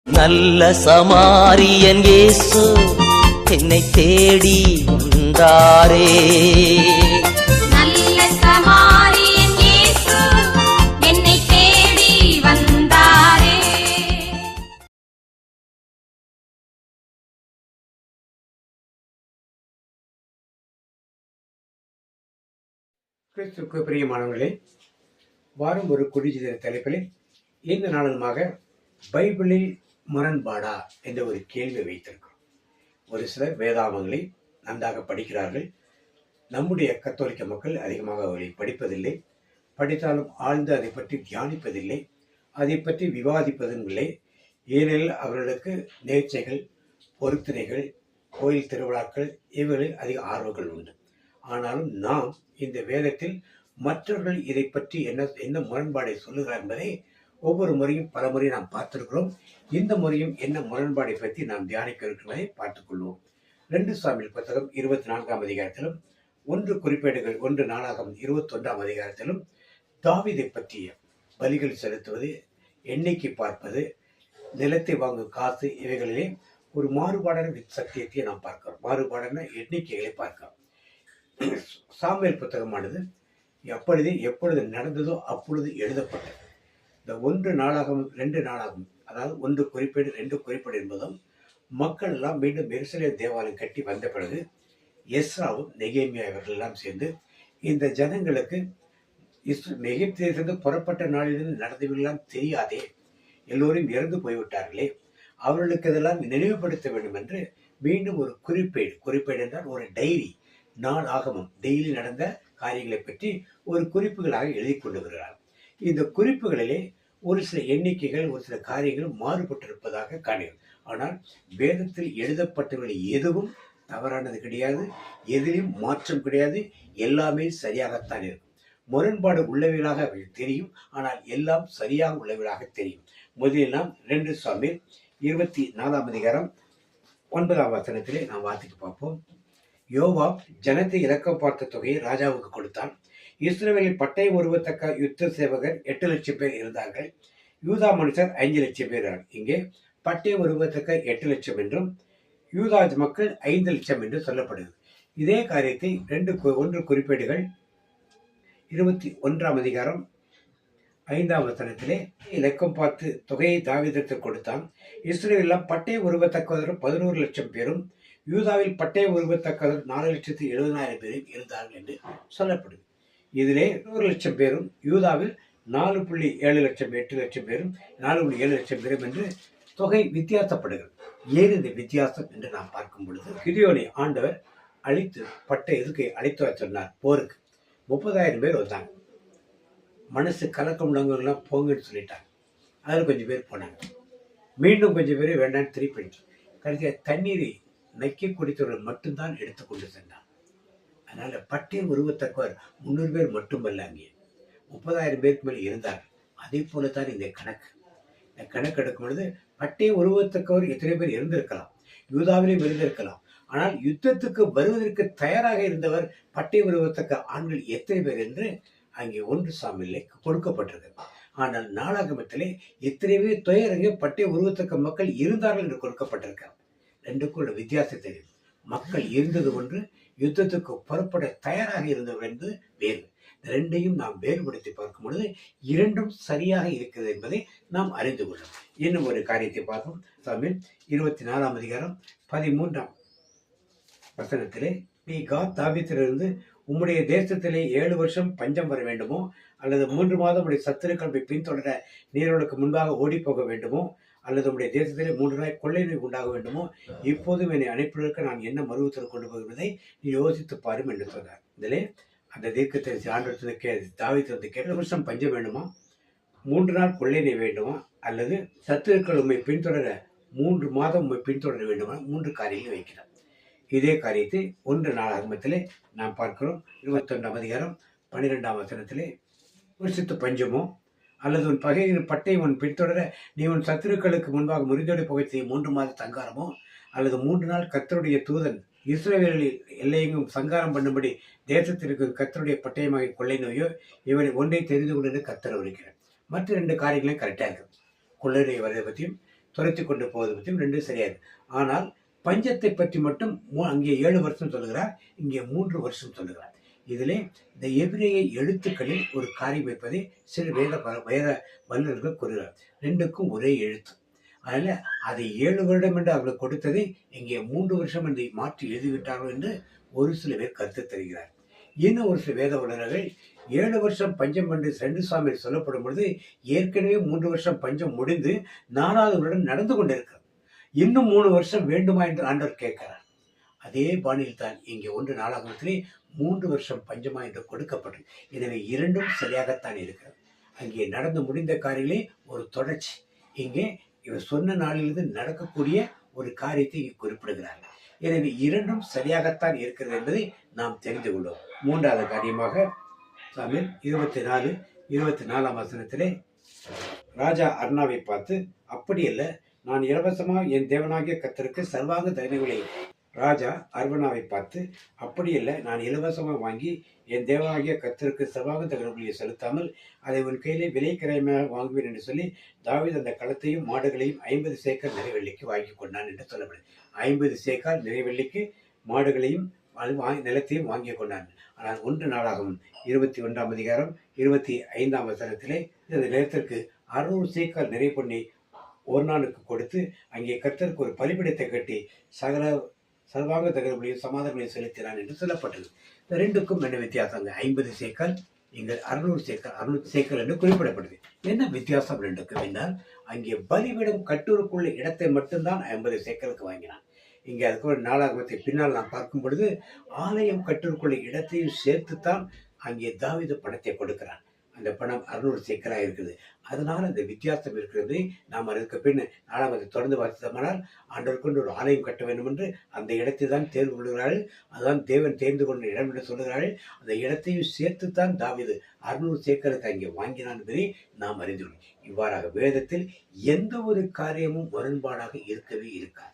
நல்ல சமாரியன் இயேசு என்னை தேடி வந்தாரே. நல்ல சமாரியன் இயேசு என்னை தேடி வந்தாரே. கிறிஸ்துவுக்கு பிரியமானவர்களே, வாரம் ஒரு குடிஜித தலைப்பில் இந்த நாளுமாக பைபிளில் முரண்பாடா என்ற ஒரு கேள்வி வைத்திருக்கிறோம். ஒரு சிலர் வேதாகமங்களை நன்றாக படிக்கிறார்கள். நம்முடைய கத்தோலிக்க மக்கள் அதிகமாக அவர்களை படிப்பதில்லை. படித்தாலும் ஆழ்ந்து அதை பற்றி தியானிப்பதில்லை, அதை பற்றி விவாதிப்பதும் இல்லை. ஏனெனில் அவர்களுக்கு நேர்ச்சைகள், பொருத்தனைகள், கோயில் திருவிழாக்கள் இவர்களில் அதிக ஆர்வங்கள் உண்டு. ஆனாலும் நாம் இந்த வேதத்தில் மற்றவர்கள் இதை பற்றி என்ன முரண்பாடை சொல்லுகிறார் என்பதை ஒவ்வொரு முறையும் பல முறை நாம் பார்த்திருக்கிறோம். இந்த முறையும் என்ன முரண்பாடை பற்றி நாம் தியானிக்க இருக்கிறதை பார்த்துக் கொள்வோம். 2 சாமுவேல் புத்தகம் 24ஆம் அதிகாரத்திலும் 1 குறிப்பேடுகள் 1 நாளாகம் 21ஆம் அதிகாரத்திலும் தாவீதை பற்றிய பலிகள் செலுத்துவது, எண்ணிக்கை பார்ப்பது, நிலத்தை வாங்கும் காசு இவைகளிலே ஒரு மாறுபாடான சத்தியத்தை நாம் பார்க்கிறோம். மாறுபாடான எண்ணிக்கைகளை பார்க்கிறோம். சாமுவேல் புத்தகமானது எப்பொழுது நடந்ததோ அப்பொழுது எழுதப்பட்டது. இந்த 1 நாளாகம் 2 நாளாகும், அதாவது 1 குறிப்பேடு 2 குறிப்பேடு என்பதும் மக்கள் எல்லாம் மீண்டும் எருசலேம் தேவாலயம் கட்டி வந்த பிறகு எஸ்ராவும் நெகேமியா இவர்கள் எல்லாம் சேர்ந்து இந்த ஜனங்களுக்கு எகிப்திலிருந்து புறப்பட்ட நாளிலிருந்து நடந்தவர்களெல்லாம் தெரியாதே, எல்லோரும் இறந்து போய்விட்டார்களே, அவர்களுக்கு இதெல்லாம் நினைவுபடுத்த வேண்டும் என்று மீண்டும் ஒரு குறிப்பேடு என்றால் ஒரு டைரி, நாள் ஆகமம், டெய்லி நடந்த காரியங்களை பற்றி ஒரு குறிப்புகளாக எழுதி கொண்டு வருகிறார். இந்த குறிப்புகளிலே ஒரு சில எண்ணிக்கைகள், ஒரு சில காரியங்கள் மாறுபட்டிருப்பதாக காணுகிறது. ஆனால் வேதத்தில் எழுதப்பட்டவர்கள் எதுவும் தவறானது கிடையாது, எதிலும் மாற்றம் கிடையாது, எல்லாமே சரியாகத்தான் இருக்கும். முரண்பாடு உள்ளவைகளாக தெரியும், ஆனால் எல்லாம் சரியாக உள்ளவைகளாக தெரியும். முதலில் நாம் 2 சாமுவேல் 24ஆம் அதிகாரம் 9ஆம் வசனத்திலே நாம் வாசித்து பார்ப்போம். யோவாப் ஜனத்தை இலக்கம் பார்த்த தொகையை ராஜாவுக்கு கொடுத்தான். இஸ்ரவேலில் பட்டயம் உருவத்தக்க யுத்த சேவகர் 8 லட்சம் பேர் இருந்தார்கள். யூதா மனுஷர் 5 லட்சம் பேர். இங்கே பட்டயம் உருவத்தக்க 8 லட்சம் என்றும் யூதா மக்கள் 5 லட்சம் என்று சொல்லப்படுகிறது. இதே காரியத்தை 1 குறிப்பேடுகள் 21ஆம் அதிகாரம் 5ஆம் வசனத்திலே இலக்கம் பார்த்து தொகையை தாவீதுக்கு கொடுத்தான். இஸ்ரவேலில் பட்டயம் உருவத்தக்கவரும் 11 லட்சம் பேரும், யூதாவில் பட்டயம் உருவத்தக்கவர் 4,70,000 பேரும் இருந்தார்கள் என்று சொல்லப்படுது. இதிலே 1 லட்சம் பேரும், யூதாவில் 4.7 லட்சம் 8 லட்சம் பேரும், 4.7 லட்சம் பேரும் என்று தொகை வித்தியாசப்படுகிறது. ஏன் இந்த வித்தியாசம் என்று நாம் பார்க்கும் பொழுது, கிதியோனை ஆண்டவர் எதுக்கு அழைத்து சொன்னார்? போருக்கு 30,000 பேர் வந்தாங்க. மனசு கலக்கம் உள்ளவங்கெல்லாம் போங்கன்னு சொல்லிட்டாங்க. அதில் கொஞ்சம் பேர் போனாங்க. மீண்டும் கொஞ்சம் பேர் வேண்டான்னு திருப்பி கடைசியாக தண்ணீரை நக்கி குடித்தவர்கள் மட்டும்தான் எடுத்துக்கொண்டு சென்றார். அதனால பட்டயம் உருவத்தக்கவர் 300 பேர் மட்டுமல்ல, அங்கே 30,000 பேருக்கு மேலே இருந்தார். அதே போலத்தான் இந்த கணக்கு எடுக்கும் பொழுது பட்டயம் உருவத்தக்கவர் எத்தனை பேர் இருந்திருக்கலாம், யூதாவிலே இருந்திருக்கலாம். ஆனால் யுத்தத்துக்கு வருவதற்கு தயாராக இருந்தவர் பட்டயம் உருவத்தக்க ஆண்கள் எத்தனை பேர் என்று அங்கே 1 சாமுவேலிலே கொடுக்கப்பட்டிருக்கிறது. ஆனால் நாளாகமத்திலே எத்தனை பேர் துயரங்க பட்டயம் உருவத்தக்க மக்கள் இருந்தார்கள் என்று கொடுக்கப்பட்டிருக்கிறார். 2க்கும் உள்ள வித்தியாசம் தெரியும். மக்கள் இருந்தது ஒன்று, யுத்தத்துக்கு புறப்பட தயாராக இருந்தவர் என்று வேறு. 2ஐயும் நாம் வேறுபடுத்தி பார்க்கும் பொழுது 2ம் சரியாக இருக்கிறது என்பதை நாம் அறிந்து கொள்ளலாம். இன்னும் ஒரு காரியத்தை பார்ப்போம். சாமுவேல் 24ஆம் அதிகாரம் 13ஆம் வசனத்திலே, நீ காத் தாவீதிலிருந்து உம்முடைய தேசத்திலே 7 வருஷம் பஞ்சம் வர வேண்டுமோ, அல்லது 3 மாதம் உடைய சத்துருக்களை பின்தொடர நீரோடுக்கு முன்பாக ஓடி போக வேண்டுமோ, அல்லது உடைய தேசத்திலே 3 நாள் கொள்ளை நோய் உண்டாக வேண்டுமோ, இப்போதும் என்னை அனுப்பினதற்கு நான் என்ன மறுவுத்தரவு கொண்டு போகிறதை நீ யோசித்து பாரும் என்று சொன்னார். இதிலே அந்த தீர்க்கதரிசி ஆண்டவரத்தில் தாவீது கேட்ட, 7 வருஷம் பஞ்சம் வேண்டுமா, 3 நாள் கொள்ளை நோய் வேண்டுமா, அல்லது சத்துருக்கள் உண்மை பின்தொடர 3 மாதம் உண்மை பின்தொடர வேண்டுமா? 3 காரியங்கள் வைக்கிறார். இதே காரியத்தை 1 நாளாகமத்திலே நாம் பார்க்கிறோம். 21ஆம் அதிகாரம் 12ஆம் வசனத்திலே, வருஷத்து பஞ்சமோ, அல்லது உன் பகையின் பட்டை உன் பின்தொடர நீ உன் சத்துருக்களுக்கு முன்பாக முறிதோடு புகை செய்ய 3 மாத சங்காரமோ, அல்லது 3 நாள் கர்த்தருடைய தூதன் இஸ்ரவேலில் எல்லையெங்கும் சங்காரம் பண்ணும்படி தேசத்திற்கு கர்த்தருடைய பட்டயமாக கொள்ளை நோயோ, இவனை ஒன்றை தெரிந்து கொண்டு கர்த்தர் இருக்கிறார். மற்ற 2 காரியங்களையும் கரெக்டாக இருக்கும். கொள்ளை நோய் வரதை பற்றியும் துரத்தி கொண்டு போவது பற்றியும் ரெண்டும் சரியாது. ஆனால் பஞ்சத்தை பற்றி மட்டும் அங்கே 7 வருஷம் சொல்லுகிறார், இங்கே 3 வருஷம் சொல்லுகிறார். இதிலே இந்த எபிரேய எழுத்துக்களில் ஒரு காரியம் இருப்பதை சில வேத வல்லுநர்கள் கூறுகிறார். ரெண்டுக்கும் ஒரே எழுத்து. அதனால அதை 7 வருடம் என்று அவர்கள் கொடுத்ததை இங்கே 3 வருஷம் என்று மாற்றி எழுதிவிட்டார்கள் என்று ஒரு சில பேர் கருத்து தருகிறார். இன்னும் ஒரு சில வேத வல்லுநர்கள் 7 வருஷம் பஞ்சம் என்று 2 சாமியில் சொல்லப்படும் பொழுது ஏற்கனவே 3 வருஷம் பஞ்சம் முடிந்து 4வது வருடம் நடந்து கொண்டிருக்கிறது. இன்னும் 3 வருஷம் வேண்டுமா என்று ஆண்டவர் கேட்கிறார். அதே பாணியில் தான் இங்கே 1 நாளாகமத்திலே 3 வருஷம் பஞ்சமா என்று கொடுக்கப்பட்டது. எனவே இரண்டும் சரியாகத்தான் இருக்கிறது. அங்கே நடந்து முடிந்த காரியங்களே ஒரு தொடர்ச்சி. இங்கே இவர் சொன்ன நாளிலிருந்து நடக்கக்கூடிய ஒரு காரியத்தை இங்கே குறிப்பிடுகிறார்கள். எனவே இரண்டும் சரியாகத்தான் இருக்கிறது என்பதை நாம் தெரிந்து கொள்வோம். 3வது காரியமாக சாமுவேல் 24 வசனத்திலே ராஜா அர்னாவை பார்த்து, அப்படியல்ல, நான் இலவசமாக என் தேவனாகிய கர்த்தருக்கு சர்வாங்க தகனங்களை ராஜா அர்வனாவை பார்த்து, அப்படியல்ல, நான் இலவசமாக வாங்கி என் தேவனாகிய கர்த்தருக்கு சர்வாங்க தகனங்களை செலுத்தாமல் அதை உன் கையிலே விலை கிரயமாக வாங்குவேன் என்று சொல்லி தாவீது அந்த களத்தையும் மாடுகளையும் 50 சேக்கல் நிறைவெள்ளிக்கு வாங்கி கொண்டான் என்று சொல்லப்படுது. 50 சேக்கால் நிறைவெள்ளிக்கு மாடுகளையும் நிலத்தையும் வாங்கி கொண்டான். ஆனால் 1 நாளாகமம் 21ஆம் அதிகாரம் 25ஆம் வசனத்திலே இந்த நிலத்திற்கு 600 சேக்கால் நிறை பண்ணி ஒர்னானுக்கு கொடுத்து அங்கே கர்த்தருக்கு ஒரு பலிபீடத்தை கட்டி சர்வாங்க தகனங்களையும் சமாதானங்களையும் செலுத்தினான் என்று சொல்லப்பட்டது. இந்த ரெண்டுக்கும் என்ன வித்தியாசம்? 50 சேக்கல், இங்கே 600 சேக்கல் என்று குறிப்பிடப்படுது. என்ன வித்தியாசம் ரெண்டுக்கும் என்றால், அங்கே பலிபீடம் கட்டுவதற்குள்ள இடத்தை மட்டும்தான் 50 சேக்கலுக்கு வாங்கினான். இங்கே அதுக்கு ஒரு நாளாகமத்தை பின்னால் நாம் பார்க்கும் பொழுது ஆலயம் கட்டுவதற்குள்ள இடத்தையும் சேர்த்துத்தான் அங்கே தாவீது பணத்தை கொடுக்கிறான். அந்த பணம் 600 சேக்கலாக இருக்குது. அதனால அந்த வித்தியாசம் இருக்கிறது. நாம் அதுக்கு பின் 4ஆம் தொடர்ந்து வாசித்தோமானால் ஆண்டவர் கொண்டு ஒரு ஆலயம் கட்ட வேண்டும் என்று அந்த இடத்தை தான் தேர்வு கொள்கிறார்கள். அதுதான் தேவன் தேர்ந்து கொண்ட இடம் என்று சொல்கிறார்கள். அந்த இடத்தையும் சேர்த்துத்தான் தாவீது 600 சேக்கலுக்கு அங்கே வாங்கினான் என்பதை நாம் அறிந்துள்ளோம். இவ்வாறாக வேதத்தில் எந்த ஒரு காரியமும் முரண்பாடாக இருக்கவே இருக்காது.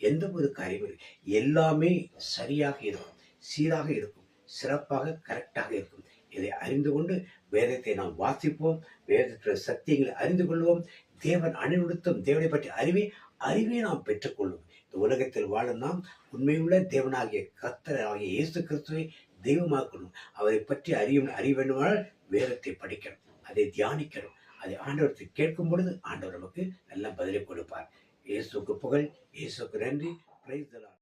எந்த ஒரு காரியமும் எல்லாமே சரியாக இருக்கும், சீராக இருக்கும், சிறப்பாக கரெக்டாக இருக்கும். இதை அறிந்து கொண்டு வேதத்தை நாம் வாசிப்போம், வேதத்தில் சத்தியங்களை அறிந்து கொள்வோம். தேவன் அணிநிறுத்தும் தேவனை பற்றி அறிவை நாம் பெற்றுக்கொள்வோம். இந்த உலகத்தில் வாழும் நாம் உண்மையுள்ள தேவனாகிய கர்த்தராகிய இயேசு கிறிஸ்துவை தெய்வமாக்கணும். அவரை பற்றி அறிய வேண்டுமானால் வேதத்தை படிக்கணும், அதை தியானிக்கணும். அதை ஆண்டவரத்தை கேட்கும் பொழுது ஆண்டவர் நமக்கு நல்ல பதிலை கொடுப்பார். இயேசுக்கு புகழ், இயேசுக்கு நன்றி. Praise the Lord.